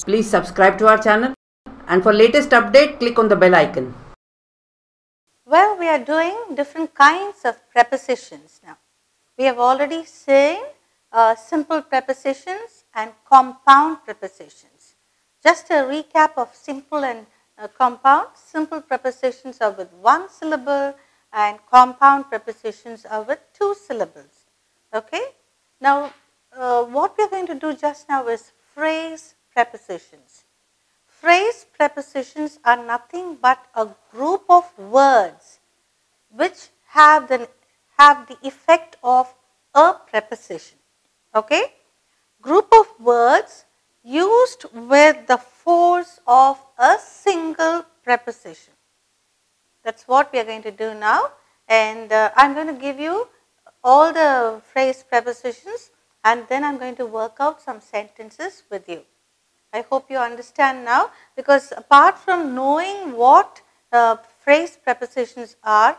Please subscribe to our channel, and for latest update, click on the bell icon. Well, we are doing different kinds of prepositions now. We have already seen simple prepositions and compound prepositions. Just a recap of simple and compound. Simple prepositions are with one syllable and compound prepositions are with two syllables. Okay? Now, what we are going to do just now is phrase prepositions. Phrase prepositions are nothing but a group of words which have the effect of a preposition. Okay? Group of words used with the force of a single preposition. That's what we are going to do now, and I'm going to give you all the phrase prepositions and then I'm going to work out some sentences with you. I hope you understand now, because apart from knowing what phrase prepositions are,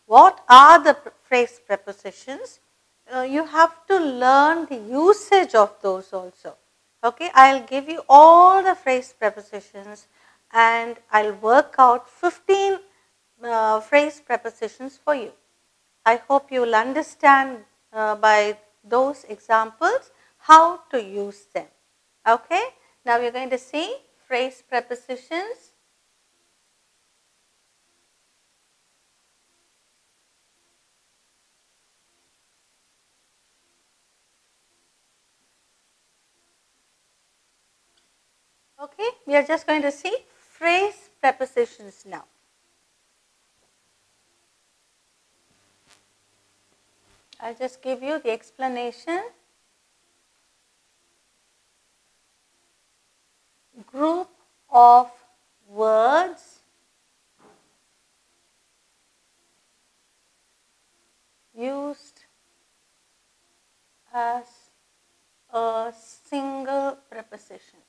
what are the phrase prepositions, you have to learn the usage of those also. Okay, I'll give you all the phrase prepositions and I'll work out 15 phrase prepositions for you. I hope you will understand by those examples how to use them. Okay, now we are going to see phrase prepositions. Okay, we are just going to see phrase prepositions now. I'll just give you the explanation. Group of words used as a single preposition.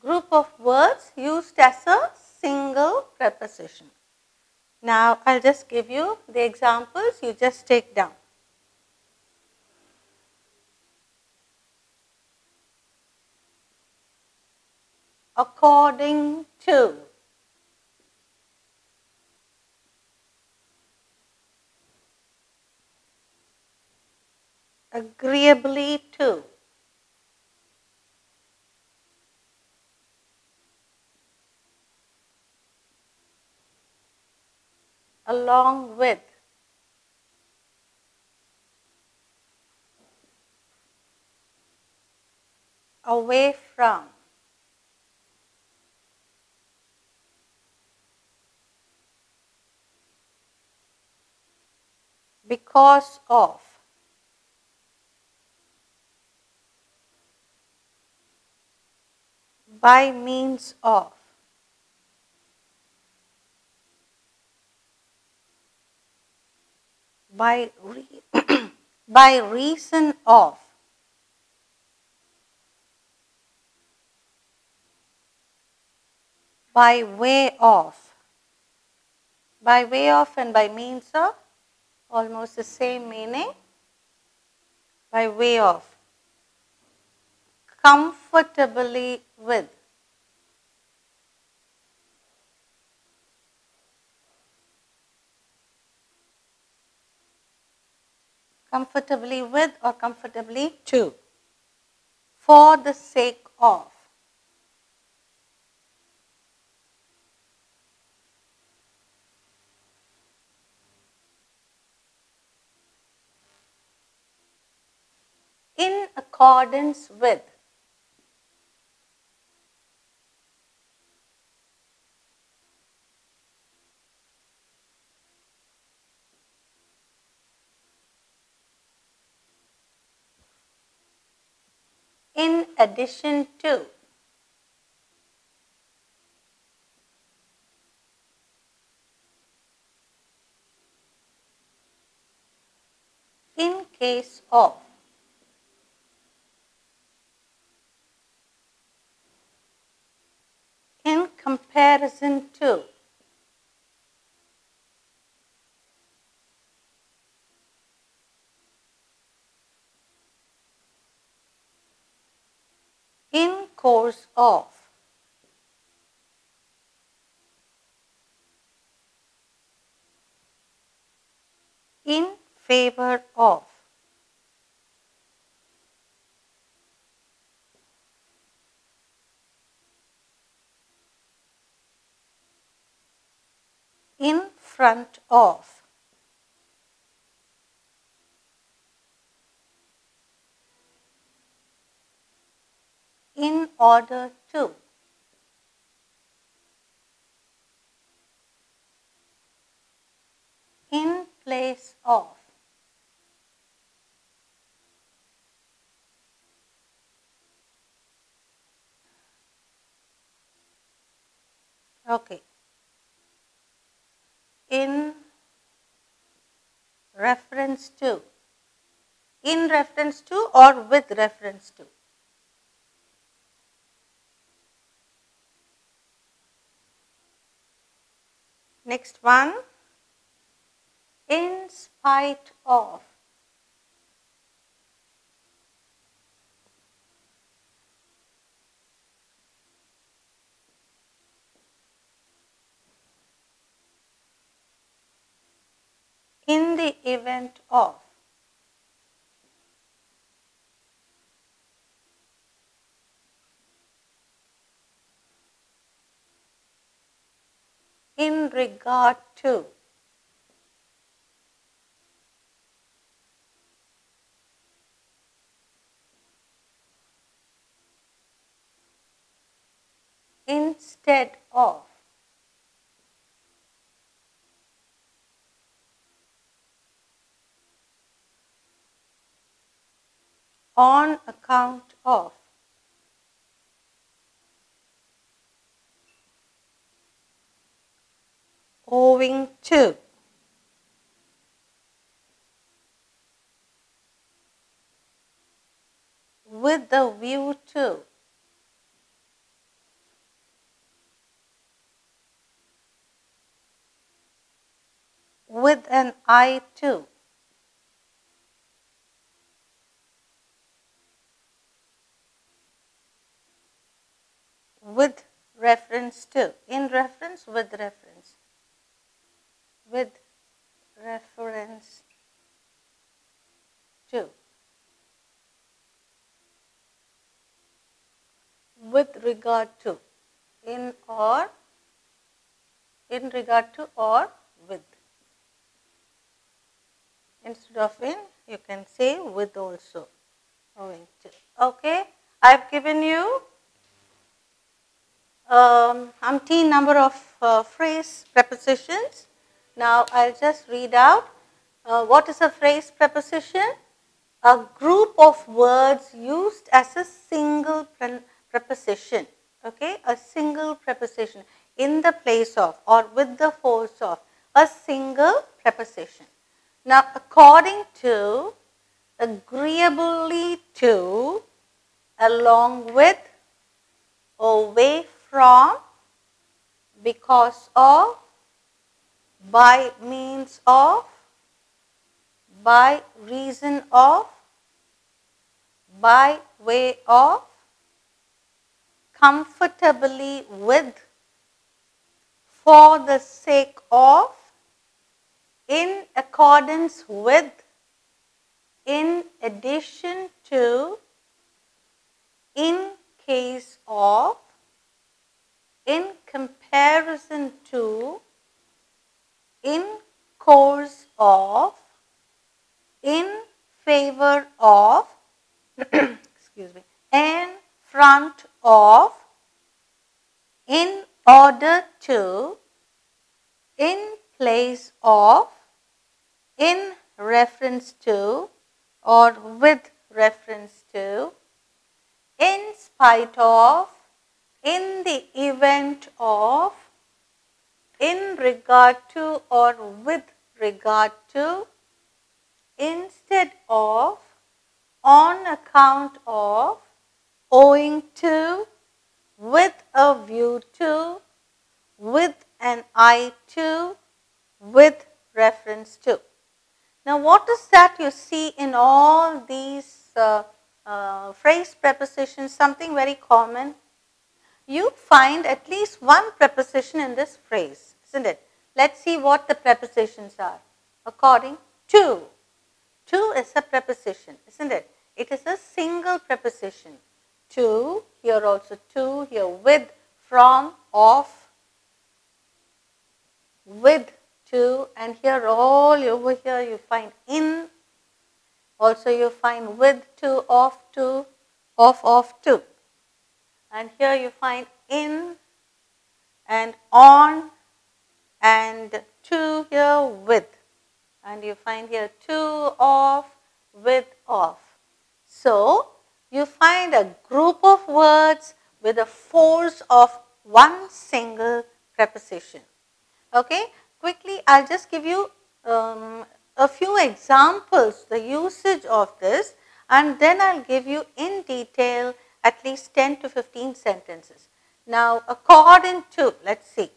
Group of words used as a single preposition. Now, I'll just give you the examples, you just take down. According to, agreeably to, along with, away from, because of, by means of, by by reason of, by way of. By way of and by means of, almost the same meaning. By way of. Comfortably with. Comfortably with or comfortably to. For the sake of. In accordance with. In addition to. In case of. comparison to. In course of. In favor of. In front of. In order to. In place of. Okay. In reference to. In reference to or with reference to. Next one. In spite of. In the event of. In regard to. Instead of. On account of. Owing to. With a view to. With an eye to. With reference to. In reference, with reference. With reference to. With regard to. In regard to or with. Instead of in, you can say with also. Owing to. Okay, I have given you umpteen number of phrase prepositions. Now I'll just read out what is a phrase preposition? A group of words used as a single preposition. Okay, a single preposition in the place of or with the force of a single preposition. Now according to, agreeably to, along with, away from, because of, by means of, by reason of, by way of, comfortably with, for the sake of, in accordance with, in addition to, in case of, in comparison to, in course of, in favor of, excuse me, in front of, in order to, in place of, in reference to or with reference to, in spite of, in the event of, in regard to or with regard to, instead of, on account of, owing to, with a view to, with an eye to, with reference to. Now, what is that you see in all these phrase prepositions? Something very common. You find at least one preposition in this phrase, isn't it? Let's see what the prepositions are. According to. To is a preposition, isn't it? It is a single preposition. To, here also to, here with, from, of, with, to, and here all over here you find in, also you find with, to, of, to. And here you find in and on and to here with. And you find here to, of, with, of. So, you find a group of words with a force of one single preposition. Okay, quickly I'll just give you a few examples, the usage of this, and then I'll give you in detail at least 10 to 15 sentences. Now, according to, let's see,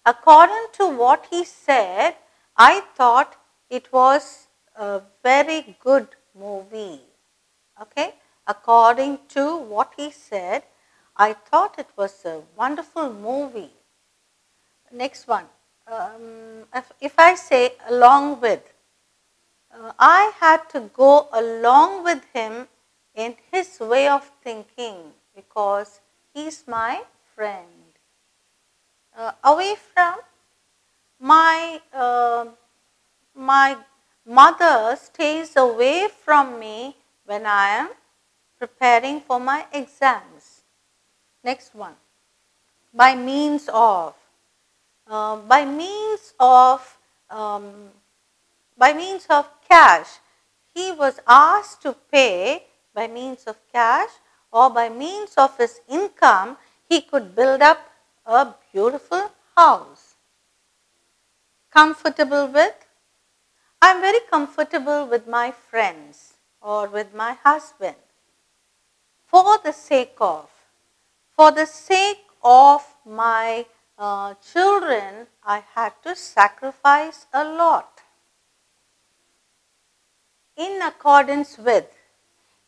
according to what he said, I thought it was a very good movie. Okay, according to what he said, I thought it was a wonderful movie. Next one, if I say along with, I had to go along with him in his way of thinking because he's my friend. Away from, my mother stays away from me when I am preparing for my exams. Next one, by means of. By means of cash, he was asked to pay by means of cash, or by means of his income, he could build up a beautiful house. Comfortable with, I am very comfortable with my friends or with my husband. For the sake of my children, I had to sacrifice a lot. In accordance with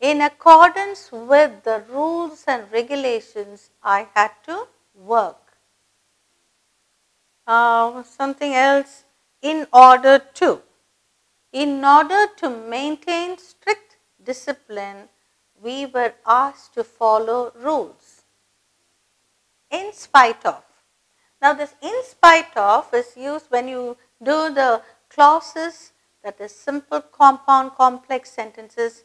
the rules and regulations, I had to work. Something else, in order to maintain strict discipline, we were asked to follow rules. In spite of. Now, this in spite of is used when you do the clauses, that is simple, compound, complex sentences.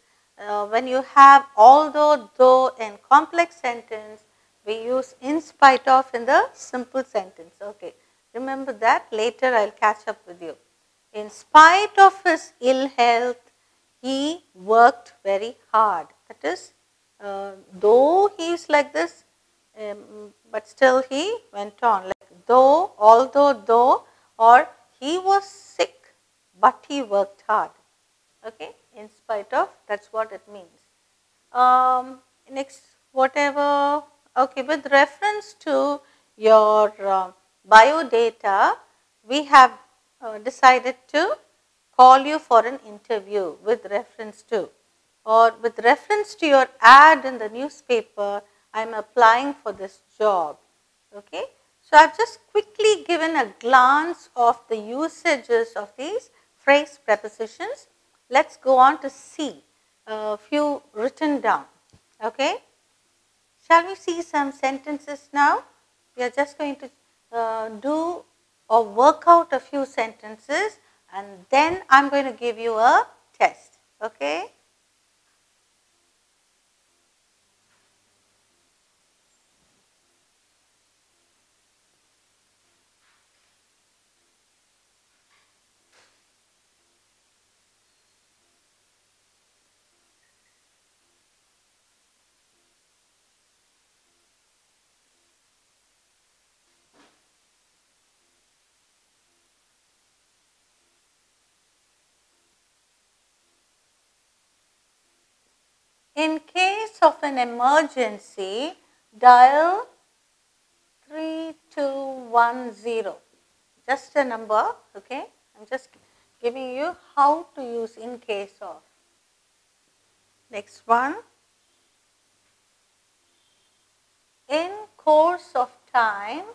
When you have although, though in complex sentence, we use in spite of in the simple sentence. Okay, remember that, later I'll catch up with you. In spite of his ill health, he worked very hard. That is, though he is like this, but still he went on. Like though, although, though, or he was sick, but he worked hard. Okay, in spite of, that's what it means. Next, whatever, okay, with reference to your bio data, we have decided to call you for an interview with reference to, or with reference to your ad in the newspaper, I am applying for this job. Okay, so I've just quickly given a glance of the usages of these phrase prepositions. Let's go on to see a few written down. Okay, shall we see some sentences now? We are just going to do or work out a few sentences, and then I'm going to give you a test. Okay. In case of an emergency, dial 3210. Just a number, okay? I'm just giving you how to use in case of. Next one. In course of time,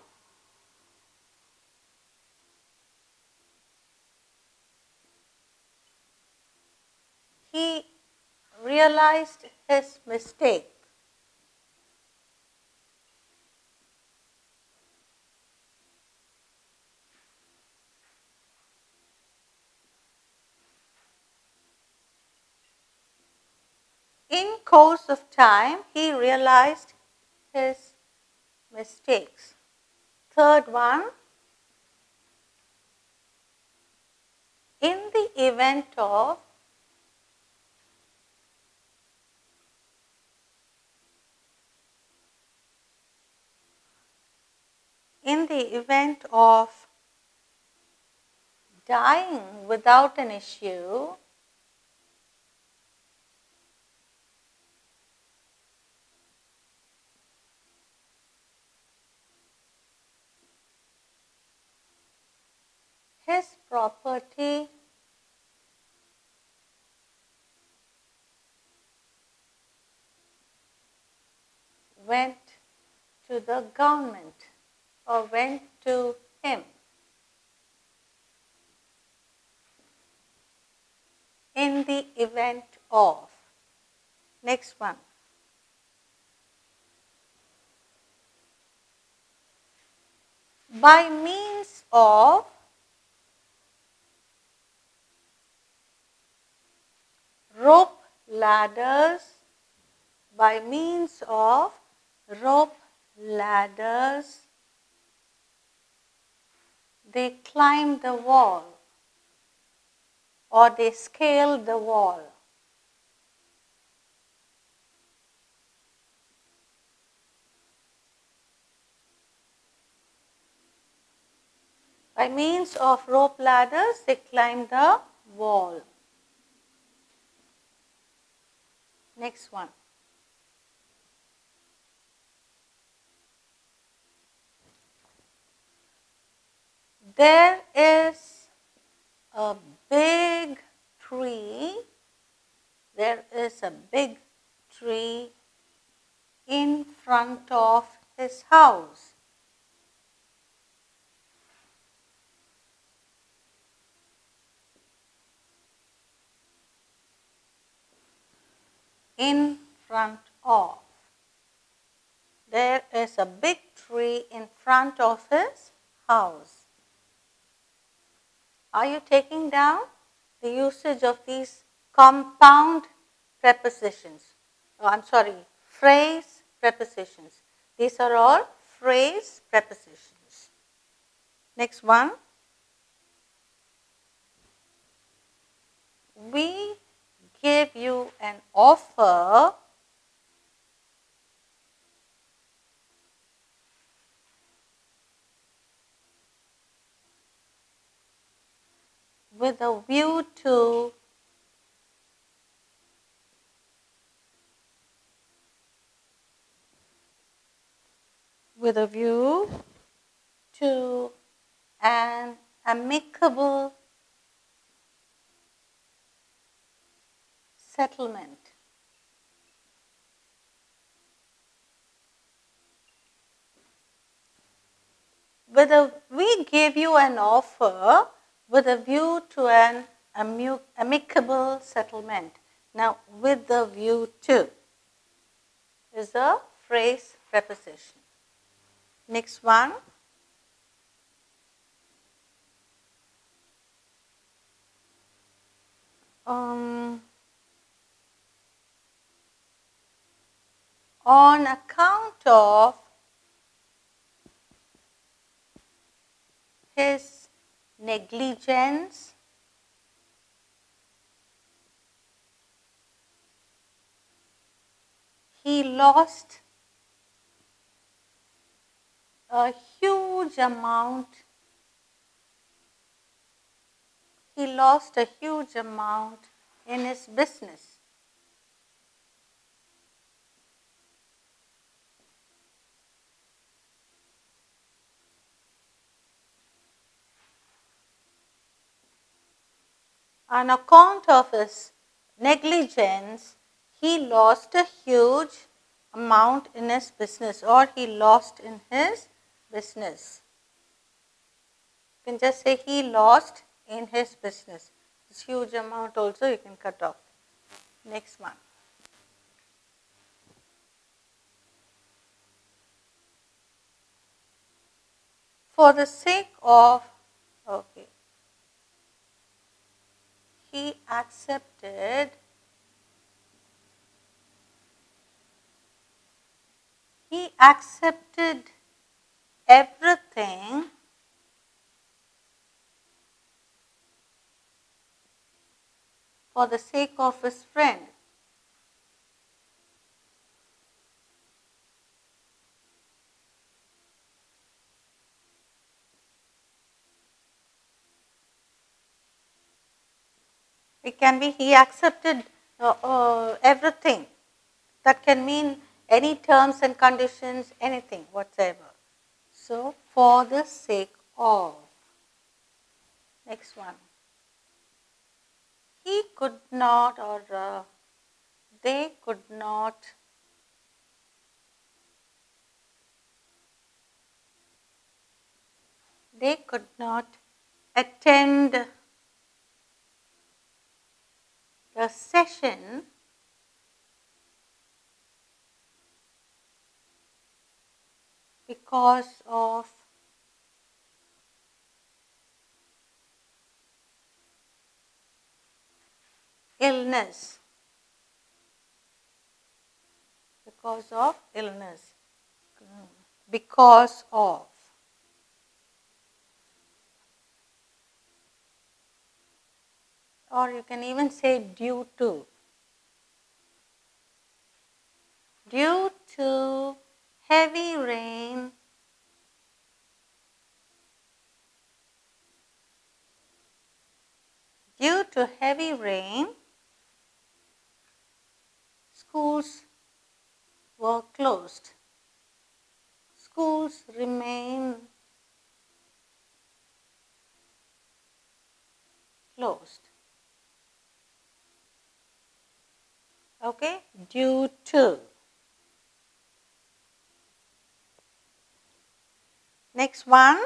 he realized his mistake. In course of time, he realized his mistakes. Third one, in the event of dying without an issue, his property went to the government or went to him. In the event of. Next one. By means of rope ladders, by means of rope ladders, they climbed the wall or they scaled the wall. By means of rope ladders, they climbed the wall. Next one. There is a big tree. There is a big tree in front of his house. In front of. There is a big tree in front of his house. Are you taking down the usage of these compound prepositions? Oh, I'm sorry, phrase prepositions. These are all phrase prepositions. Next one. We give you an offer with a view to an amicable settlement. We gave you an offer with a view to an amicable settlement. Now, with the view to is a phrase preposition. Next one. On account of his negligence, he lost a huge amount. He lost a huge amount in his business. on account of his negligence, he lost a huge amount in his business, or he lost in his business. You can just say he lost in his business. This huge amount also you can cut off. Next one. For the sake of, okay, he accepted everything for the sake of his friend. It can be he accepted everything. That can mean any terms and conditions, anything whatsoever. So, for the sake of. Next one. He could not, or they could not attend the session because of illness. Because of illness. Because of. Or you can even say due to. Due to heavy rain, schools were closed. Schools remain closed. Okay, due to. Next one.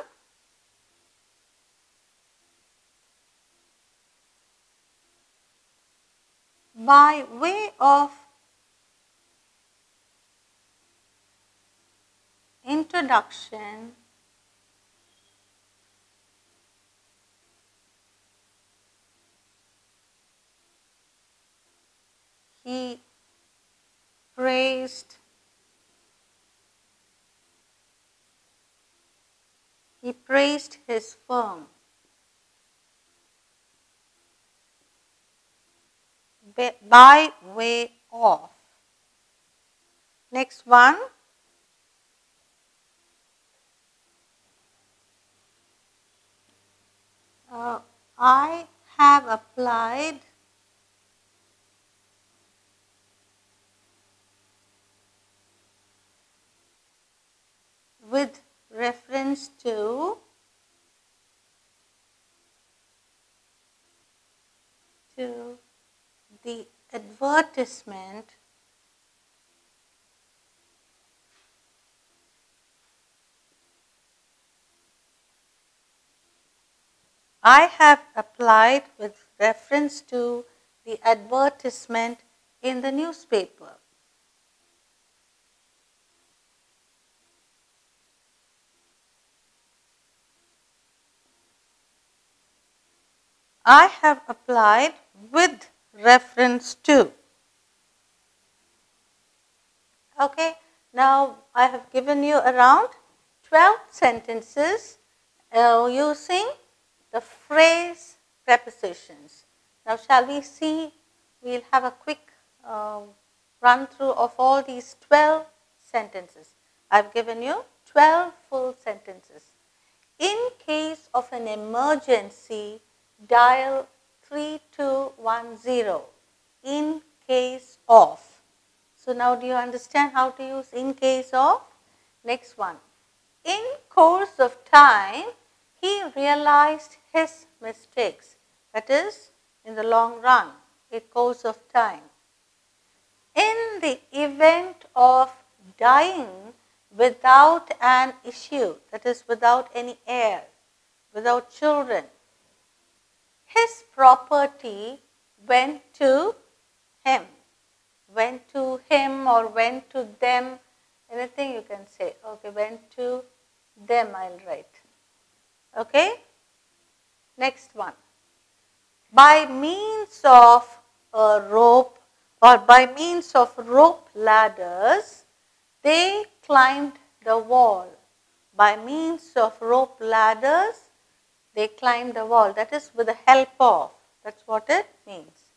By way of introduction, he praised his firm. By way of. Next one. I have applied with reference to the advertisement I have applied with reference to the advertisement in the newspaper. I have applied with reference to. Okay, now I have given you around 12 sentences using the phrase prepositions. Now shall we see, we will have a quick run through of all these 12 sentences. I have given you 12 full sentences. In case of an emergency, dial 3210. In case of. So now do you understand how to use in case of? Next one. In course of time, he realized his mistakes. That is, in the long run, in course of time. In the event of dying without an issue, that is without any heir, without children, his property went to him. Went to him or went to them, anything you can say. Okay, went to them, I'll write. Okay? Next one. By means of a rope or by means of rope ladders, they climbed the wall. By means of rope ladders, they climbed the wall. That is with the help of. That's what it means.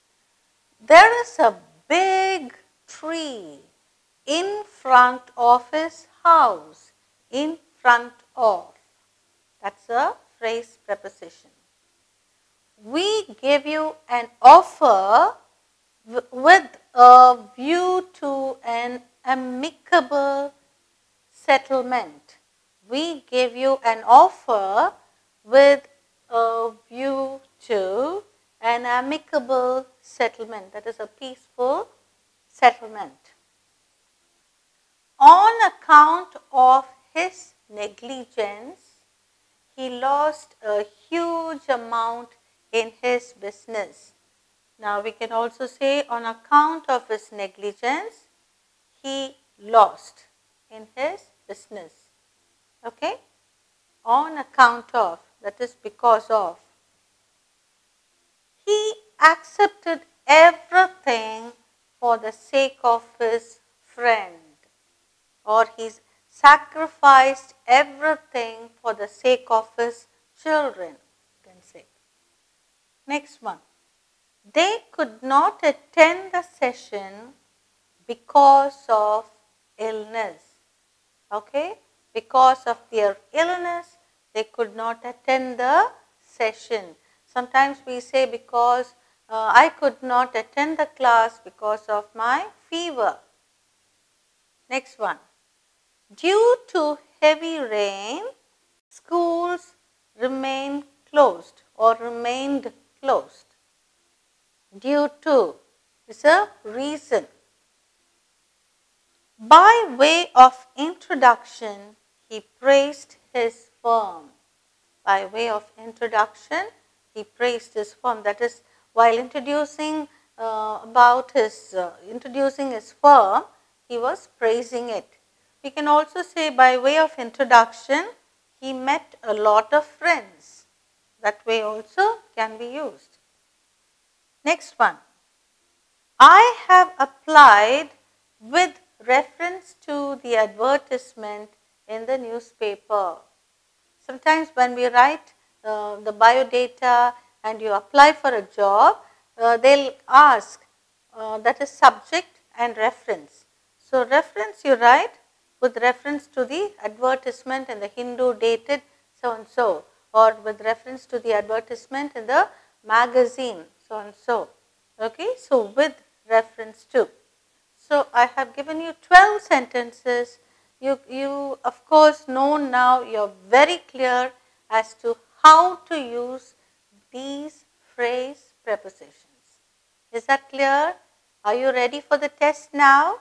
There is a big tree in front of his house. In front of. That's a phrase preposition. We give you an offer with a view to an amicable settlement. We give you an offer with a view to an amicable settlement, that is a peaceful settlement. On account of his negligence, he lost a huge amount in his business. Now we can also say on account of his negligence, he lost in his business. Okay? On account of, that is because of. He accepted everything for the sake of his friend, or he sacrificed everything for the sake of his children, you can say. Next one. They could not attend the session because of illness. Okay? Because of their illness, they could not attend the session. Sometimes we say because I could not attend the class because of my fever. Next one. Due to heavy rain, schools remain closed or remained closed. Due to is a reason. By way of introduction, he praised his firm. By way of introduction, he praised his firm. That is, while introducing introducing his firm, he was praising it. We can also say by way of introduction, he met a lot of friends. That way also can be used. Next one. I have applied with reference to the advertisement in the newspaper. Sometimes when we write the biodata and you apply for a job, they'll ask that is subject and reference. So reference you write with reference to the advertisement in the Hindu dated so and so, or with reference to the advertisement in the magazine so and so. Okay, so with reference to. So I have given you 12 sentences. You of course know now, you're very clear as to how to use these phrase prepositions. Is that clear? Are you ready for the test now?